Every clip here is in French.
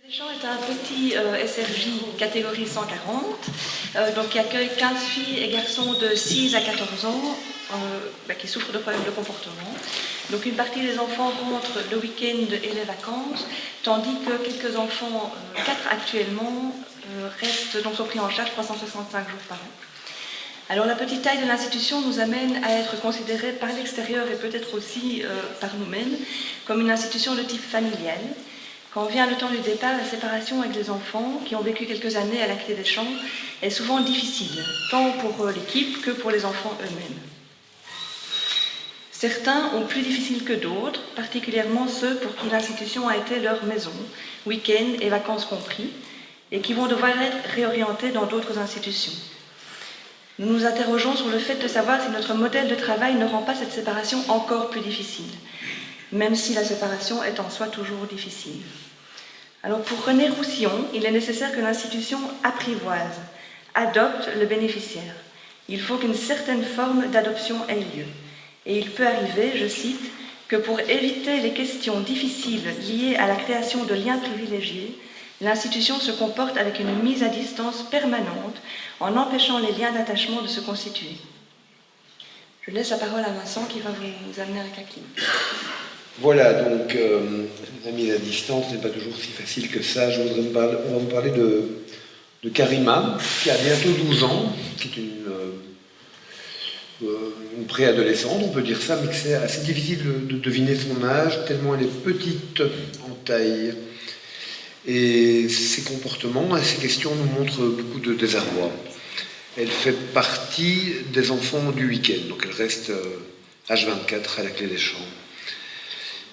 Deschamps est un petit SRJ catégorie 140, donc qui accueille 15 filles et garçons de 6 à 14 ans qui souffrent de problèmes de comportement. Donc une partie des enfants rentrent le week-end et les vacances, tandis que quelques enfants, 4 actuellement, sont pris en charge 365 jours par an. Alors la petite taille de l'institution nous amène à être considérés par l'extérieur et peut-être aussi par nous-mêmes comme une institution de type familial. Quand vient le temps du départ, la séparation avec les enfants qui ont vécu quelques années à la Clé des Champs est souvent difficile, tant pour l'équipe que pour les enfants eux-mêmes. Certains ont plus difficile que d'autres, particulièrement ceux pour qui l'institution a été leur maison, week-end et vacances compris, et qui vont devoir être réorientés dans d'autres institutions. Nous nous interrogeons sur le fait de savoir si notre modèle de travail ne rend pas cette séparation encore plus difficile, même si la séparation est en soi toujours difficile. Alors pour René Roussillon, il est nécessaire que l'institution apprivoise, adopte le bénéficiaire. Il faut qu'une certaine forme d'adoption ait lieu. Et il peut arriver, je cite, que pour éviter les questions difficiles liées à la création de liens privilégiés, l'institution se comporte avec une mise à distance permanente en empêchant les liens d'attachement de se constituer. Je laisse la parole à Vincent qui va vous amener avec la clé. Voilà, donc la mise à distance n'est pas toujours si facile que ça. On va vous parler de Karima, qui a bientôt 12 ans, qui est une préadolescente, on peut dire ça, mais que c'est assez difficile de deviner son âge, tellement elle est petite en taille. Et ses comportements, ses questions nous montrent beaucoup de désarroi. Elle fait partie des enfants du week-end, donc elle reste H24 à la Clé des Champs.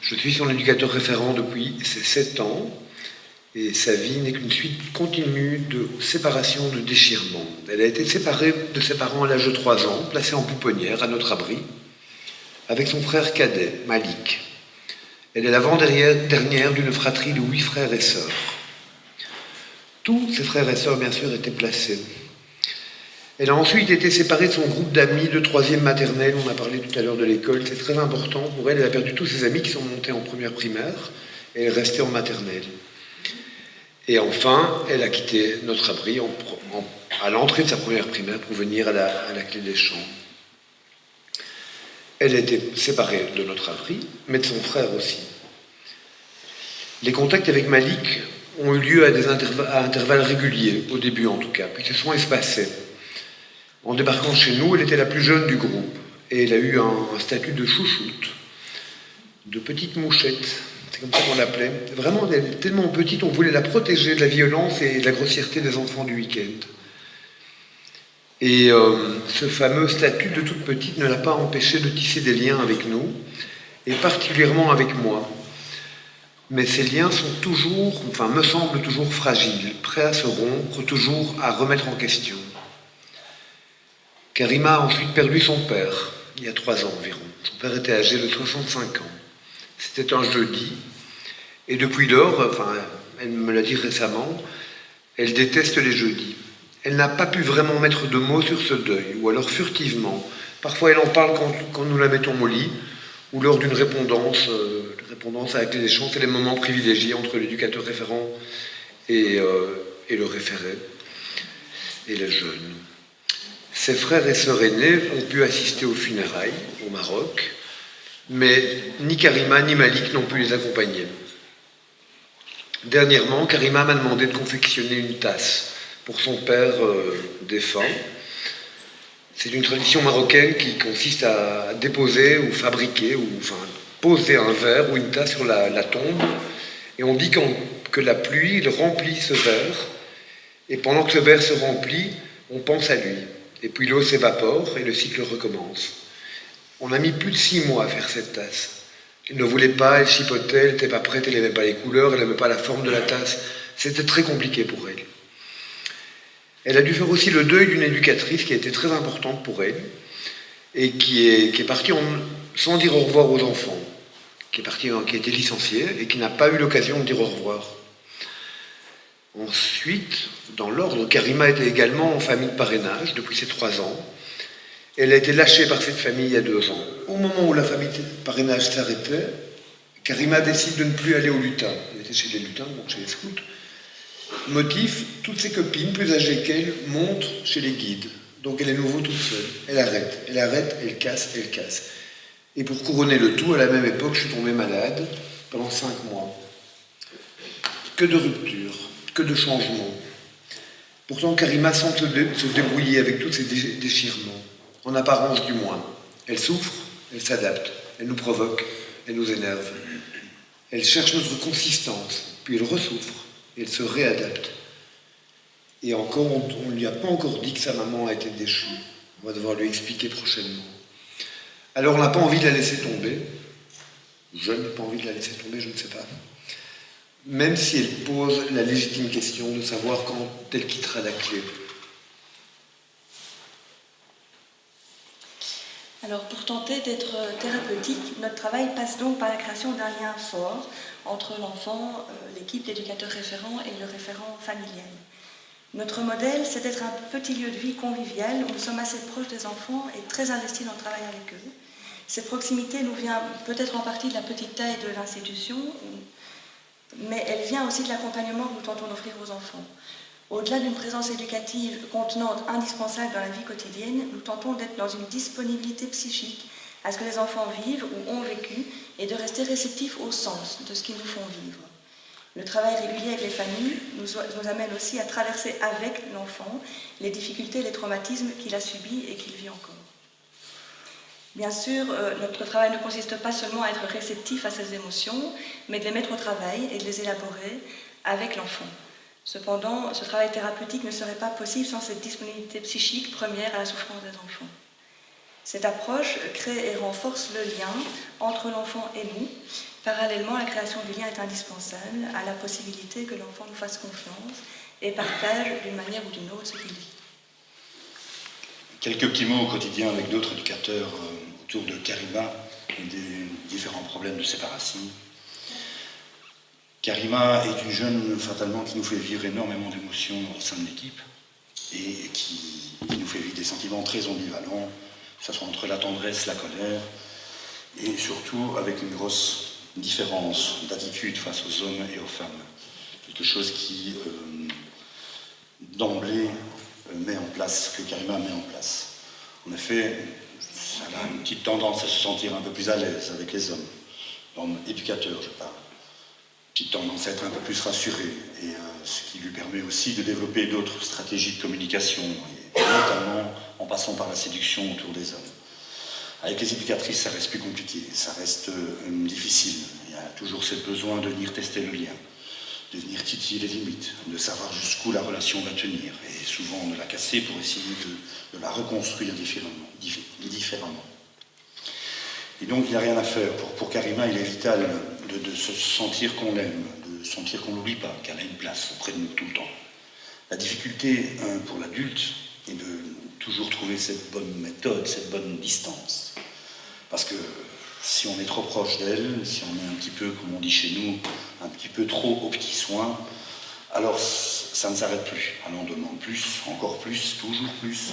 Je suis son éducateur référent depuis ses 7 ans, et sa vie n'est qu'une suite continue de séparations, de déchirements. Elle a été séparée de ses parents à l'âge de 3 ans, placée en pouponnière à notre abri, avec son frère cadet, Malik. Elle est l'avant-dernière d'une fratrie de 8 frères et sœurs. Tous ses frères et sœurs, bien sûr, étaient placés. Elle a ensuite été séparée de son groupe d'amis de 3e maternelle. On a parlé tout à l'heure de l'école, c'est très important pour elle. Elle a perdu tous ses amis qui sont montés en première primaire et elle est restée en maternelle. Et enfin, elle a quitté notre abri à l'entrée de sa première primaire pour venir à la Clé des Champs. Elle a été séparée de notre abri, mais de son frère aussi. Les contacts avec Malik ont eu lieu à intervalles réguliers, au début en tout cas, puis se sont espacés. En débarquant chez nous, elle était la plus jeune du groupe, et elle a eu un statut de chouchoute, de petite mouchette, c'est comme ça qu'on l'appelait. Vraiment, elle est tellement petite, on voulait la protéger de la violence et de la grossièreté des enfants du week-end. Et ce fameux statut de toute petite ne l'a pas empêché de tisser des liens avec nous, et particulièrement avec moi. Mais ces liens sont me semblent toujours fragiles, prêts à se rompre, toujours à remettre en question. Karima a ensuite perdu son père, il y a 3 ans environ. Son père était âgé de 65 ans. C'était un jeudi, et depuis lors, elle me l'a dit récemment, elle déteste les jeudis. Elle n'a pas pu vraiment mettre de mots sur ce deuil, ou alors furtivement. Parfois elle en parle quand nous la mettons au lit, ou lors d'une répondance à la Clé des Champs. C'est les moments privilégiés entre l'éducateur référent et le référé, et les jeunes. Ses frères et sœurs aînés ont pu assister aux funérailles au Maroc, mais ni Karima ni Malik n'ont pu les accompagner. Dernièrement, Karima m'a demandé de confectionner une tasse pour son père défunt. C'est une tradition marocaine qui consiste à déposer ou fabriquer, poser un verre ou une tasse sur la tombe, et on dit que la pluie remplit ce verre, et pendant que ce verre se remplit, on pense à lui. Et puis l'eau s'évapore et le cycle recommence. On a mis plus de 6 mois à faire cette tasse. Elle ne voulait pas, elle chipotait, elle n'était pas prête, elle n'aimait pas les couleurs, elle n'aimait pas la forme de la tasse. C'était très compliqué pour elle. Elle a dû faire aussi le deuil d'une éducatrice qui a été très importante pour elle et qui est partie sans dire au revoir aux enfants, qui a été licenciée et qui n'a pas eu l'occasion de dire au revoir. Ensuite, dans l'ordre, Karima était également en famille de parrainage depuis ses 3 ans. Elle a été lâchée par cette famille il y a 2 ans. Au moment où la famille de parrainage s'arrêtait, Karima décide de ne plus aller au lutin. Elle était chez les lutins, donc chez les scouts. Motif, toutes ses copines, plus âgées qu'elle, montent chez les guides. Donc elle est nouveau toute seule. Elle arrête, elle casse. Et pour couronner le tout, à la même époque, je suis tombé malade pendant 5 mois. Que de ruptures, que de changements. Pourtant, Karima semble se débrouiller avec tous ces déchirements, en apparence du moins. Elle souffre, elle s'adapte, elle nous provoque, elle nous énerve. Elle cherche notre consistance, puis elle ressouffre, et elle se réadapte. Et encore, on ne lui a pas encore dit que sa maman a été déchue. On va devoir lui expliquer prochainement. Alors on n'a pas envie de la laisser tomber. Je n'ai pas envie de la laisser tomber, je ne sais pas. Même si elle pose la légitime question de savoir quand elle quittera la clé. Alors, pour tenter d'être thérapeutique, notre travail passe donc par la création d'un lien fort entre l'enfant, l'équipe d'éducateurs référents et le référent familial. Notre modèle, c'est d'être un petit lieu de vie convivial où nous sommes assez proches des enfants et très investis dans le travail avec eux. Cette proximité nous vient peut-être en partie de la petite taille de l'institution, mais elle vient aussi de l'accompagnement que nous tentons d'offrir aux enfants. Au-delà d'une présence éducative contenante indispensable dans la vie quotidienne, nous tentons d'être dans une disponibilité psychique à ce que les enfants vivent ou ont vécu et de rester réceptifs au sens de ce qu'ils nous font vivre. Le travail régulier avec les familles nous amène aussi à traverser avec l'enfant les difficultés et les traumatismes qu'il a subis et qu'il vit encore. Bien sûr, notre travail ne consiste pas seulement à être réceptif à ces émotions, mais de les mettre au travail et de les élaborer avec l'enfant. Cependant, ce travail thérapeutique ne serait pas possible sans cette disponibilité psychique première à la souffrance des enfants. Cette approche crée et renforce le lien entre l'enfant et nous. Parallèlement, la création du lien est indispensable à la possibilité que l'enfant nous fasse confiance et partage d'une manière ou d'une autre ce qu'il vit. Quelques petits mots au quotidien avec d'autres éducateurs autour de Karima et des différents problèmes de séparation. Karima est une jeune, fatalement, qui nous fait vivre énormément d'émotions au sein de l'équipe et qui nous fait vivre des sentiments très ambivalents, que ce soit entre la tendresse, la colère, et surtout avec une grosse différence d'attitude face aux hommes et aux femmes. Quelque chose qui, d'emblée, met en place, que Karima met en place. En effet, elle a une petite tendance à se sentir un peu plus à l'aise avec les hommes, hommes éducateurs, je parle. Petite tendance à être un peu plus rassurée, et ce qui lui permet aussi de développer d'autres stratégies de communication, et notamment en passant par la séduction autour des hommes. Avec les éducatrices, ça reste plus compliqué, ça reste difficile. Il y a toujours ce besoin de venir tester le lien, de venir titiller les limites, de savoir jusqu'où la relation va tenir, et souvent de la casser pour essayer de la reconstruire différemment. Et donc il n'y a rien à faire. Pour Karima, il est vital de se sentir qu'on l'aime, de sentir qu'on ne l'oublie pas, qu'elle a une place auprès de nous tout le temps. La difficulté pour l'adulte est de toujours trouver cette bonne méthode, cette bonne distance. Parce que si on est trop proche d'elle, si on est un petit peu, comme on dit chez nous, un petit peu trop aux petits soins, alors ça ne s'arrête plus. Alors on demande plus, encore plus, toujours plus.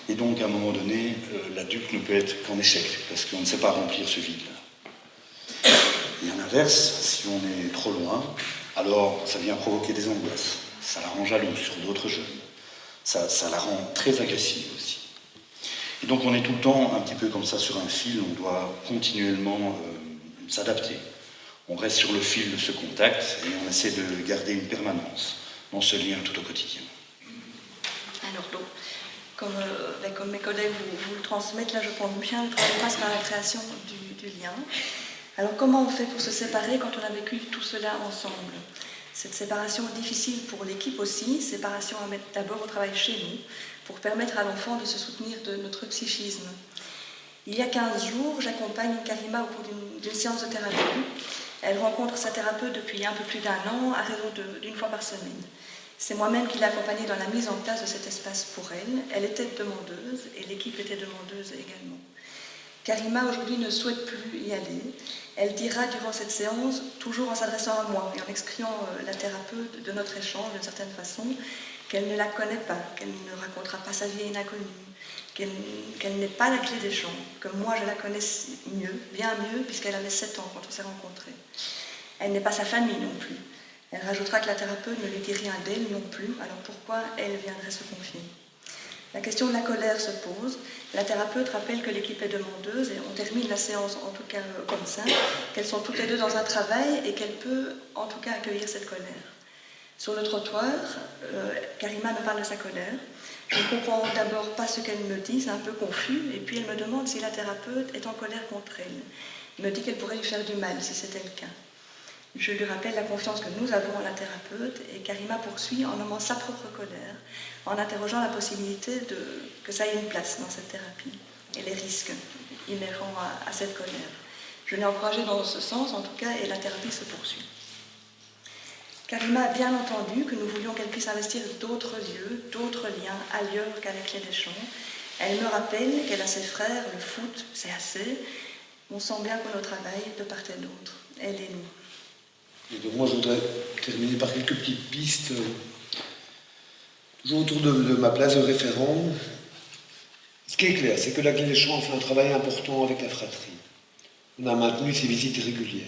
Et donc à un moment donné, l'adulte ne peut être qu'en échec, parce qu'on ne sait pas remplir ce vide-là. Et à l'inverse, si on est trop loin, alors ça vient provoquer des angoisses. Ça la rend jalouse sur d'autres jeunes. Ça la rend très agressive aussi. Et donc on est tout le temps un petit peu comme ça sur un fil, on doit continuellement s'adapter. On reste sur le fil de ce contact et on essaie de garder une permanence dans ce lien tout au quotidien. Alors donc, comme mes collègues vous le transmettent, là je pense bien, le travail passe par la création du lien. Alors comment on fait pour se séparer quand on a vécu tout cela ensemble ? Cette séparation est difficile pour l'équipe aussi, séparation à mettre d'abord au travail chez nous, pour permettre à l'enfant de se soutenir de notre psychisme. Il y a 15 jours, j'accompagne Karima au cours d'une séance de thérapie. Elle rencontre sa thérapeute depuis un peu plus d'1 an, à raison d'une fois par semaine. C'est moi-même qui l'ai accompagnée dans la mise en place de cet espace pour elle. Elle était demandeuse et l'équipe était demandeuse également. Karima aujourd'hui ne souhaite plus y aller. Elle dira durant cette séance, toujours en s'adressant à moi et en excluant la thérapeute de notre échange d'une certaine façon, qu'elle ne la connaît pas, qu'elle ne racontera pas sa vie à une inconnue, qu'elle n'est pas la clé des champs, que moi je la connais mieux, bien mieux, puisqu'elle avait 7 ans quand on s'est rencontrés. Elle n'est pas sa famille non plus. Elle rajoutera que la thérapeute ne lui dit rien d'elle non plus, alors pourquoi elle viendrait se confier? La question de la colère se pose. La thérapeute rappelle que l'équipe est demandeuse, et on termine la séance en tout cas comme ça, qu'elles sont toutes les deux dans un travail et qu'elle peut en tout cas accueillir cette colère. Sur le trottoir, Karima me parle de sa colère. Je ne comprends d'abord pas ce qu'elle me dit, c'est un peu confus, et puis elle me demande si la thérapeute est en colère contre elle. Elle me dit qu'elle pourrait lui faire du mal si c'était le cas. Je lui rappelle la confiance que nous avons en la thérapeute, et Karima poursuit en nommant sa propre colère, en interrogeant la possibilité que ça ait une place dans cette thérapie, et les risques inhérents à cette colère. Je l'ai encouragée dans ce sens, en tout cas, et la thérapie se poursuit. Karima a bien entendu que nous voulions qu'elle puisse investir d'autres lieux, d'autres liens ailleurs qu'à la Clé des Champs. Elle me rappelle qu'elle a ses frères, le foot, c'est assez. On sent bien qu'on est au travail de part et d'autre, elle et nous. Et donc moi je voudrais terminer par quelques petites pistes, toujours autour de ma place de référent. Ce qui est clair, c'est que la Clé des Champs a fait un travail important avec la fratrie. On a maintenu ses visites régulières.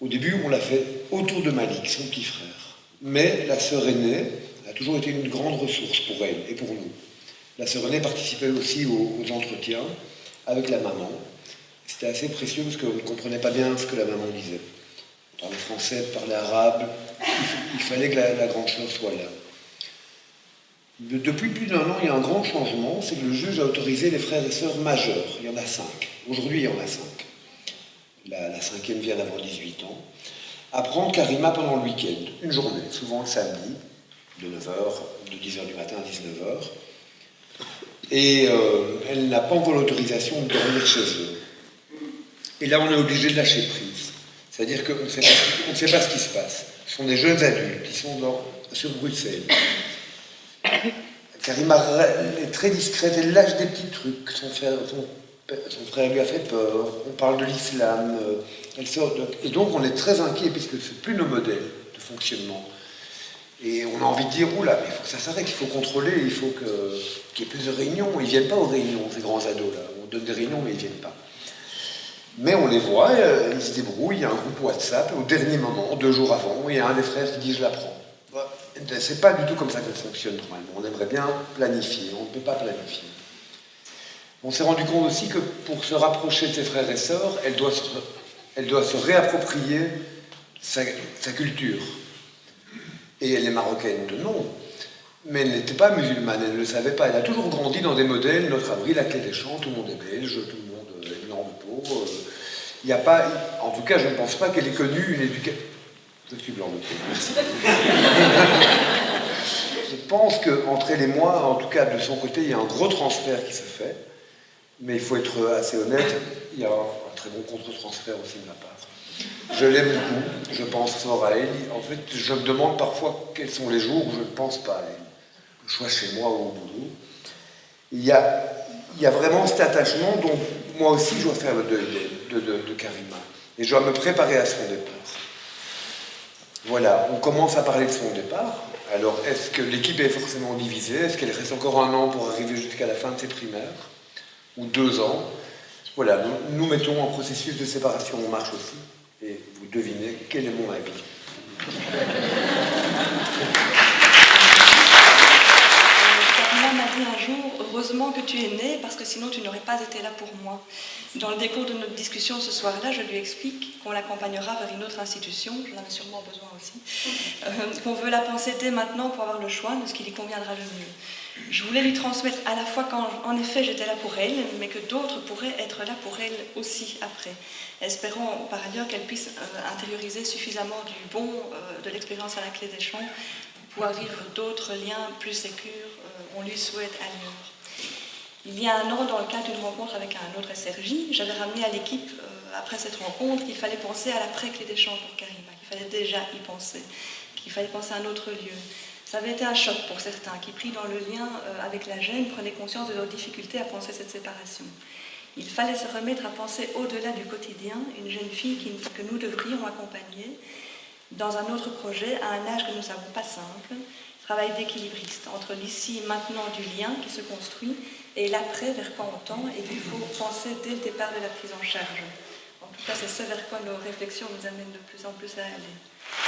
Au début, on l'a fait autour de Malik, son petit frère. Mais la sœur aînée a toujours été une grande ressource pour elle et pour nous. La sœur aînée participait aussi aux entretiens avec la maman. C'était assez précieux parce qu'on ne comprenait pas bien ce que la maman disait. On parlait français, on parlait arabe. Il fallait que la grande sœur soit là. Depuis plus d'1 an, il y a un grand changement, c'est que le juge a autorisé les frères et sœurs majeurs. Il y en a 5. Aujourd'hui, il y en a 5. La 5e vient d'avoir 18 ans, à prendre Karima pendant le week-end, une journée, souvent le samedi, de 9h, de 10h du matin à 19h. Et elle n'a pas encore l'autorisation de dormir chez eux. Et là, on est obligé de lâcher prise. C'est-à-dire qu'on ne sait pas ce qui se passe. Ce sont des jeunes adultes qui sont sur Bruxelles. Karima est très discrète, elle lâche des petits trucs. Son frère lui a fait peur, on parle de l'islam, elle sort et donc on est très inquiet puisque c'est plus nos modèles de fonctionnement. Et on a envie de dire, oula, mais il faut que ça s'arrête, il faut contrôler, il faut qu'il y ait plus de réunions. Ils ne viennent pas aux réunions, ces grands ados là. On donne des réunions, mais ils ne viennent pas. Mais on les voit, ils se débrouillent, il y a un groupe WhatsApp, au dernier moment, 2 jours avant, il y a un des frères qui dit, je la prends. C'est pas du tout comme ça qu'elle fonctionne normalement. On aimerait bien planifier, on ne peut pas planifier. On s'est rendu compte aussi que pour se rapprocher de ses frères et sœurs, elle doit se réapproprier sa culture. Et elle est marocaine de nom, mais elle n'était pas musulmane, elle ne le savait pas. Elle a toujours grandi dans des modèles, notre abri, la Clé des Champs, tout le monde est belge, tout le monde est blanc de peau. Il n'y a pas, en tout cas, je ne pense pas qu'elle ait connu une éducation. Je suis blanc de peau, merci. Je pense qu'entre elle et moi, en tout cas de son côté, il y a un gros transfert qui se fait. Mais il faut être assez honnête, il y a un très bon contre-transfert aussi de ma part. Je l'aime beaucoup, je pense fort à elle. En fait, je me demande parfois quels sont les jours où je ne pense pas à elle. Que je sois chez moi ou au boulot. Il y a vraiment cet attachement dont moi aussi je dois faire le deuil de Karima. Et je dois me préparer à son départ. Voilà, on commence à parler de son départ. Alors, est-ce que l'équipe est forcément divisée? Est-ce qu'elle reste encore 1 an pour arriver jusqu'à la fin de ses primaires? Ou 2 ans? Voilà, nous mettons en processus de séparation en marche aussi. Et vous devinez quel est mon avis. Karima m'a dit un jour, heureusement que tu es née, parce que sinon tu n'aurais pas été là pour moi. Dans le décours de notre discussion ce soir-là, je lui explique qu'on l'accompagnera vers une autre institution, j'en avais sûrement besoin aussi, qu'on veut la penser dès maintenant pour avoir le choix de ce qui lui conviendra le mieux. Je voulais lui transmettre à la fois qu'en effet j'étais là pour elle, mais que d'autres pourraient être là pour elle aussi après. Espérons par ailleurs qu'elle puisse intérioriser suffisamment du bon de l'expérience à la Clé des Champs pour pouvoir vivre d'autres liens plus sécures, on lui souhaite ailleurs. Il y a 1 an, dans le cadre d'une rencontre avec un autre SRJ, j'avais ramené à l'équipe, après cette rencontre, qu'il fallait penser à l'après-Clé des Champs pour Karima, qu'il fallait déjà y penser, qu'il fallait penser à un autre lieu. Ça avait été un choc pour certains, qui, pris dans le lien avec la gêne, prenaient conscience de leurs difficultés à penser cette séparation. Il fallait se remettre à penser au-delà du quotidien, une jeune fille que nous devrions accompagner dans un autre projet, à un âge que nous ne savons pas simple, travail d'équilibriste, entre l'ici et maintenant du lien qui se construit, et l'après vers quoi on tend, et qu'il faut penser dès le départ de la prise en charge. En tout cas, c'est ce vers quoi nos réflexions nous amènent de plus en plus à aller.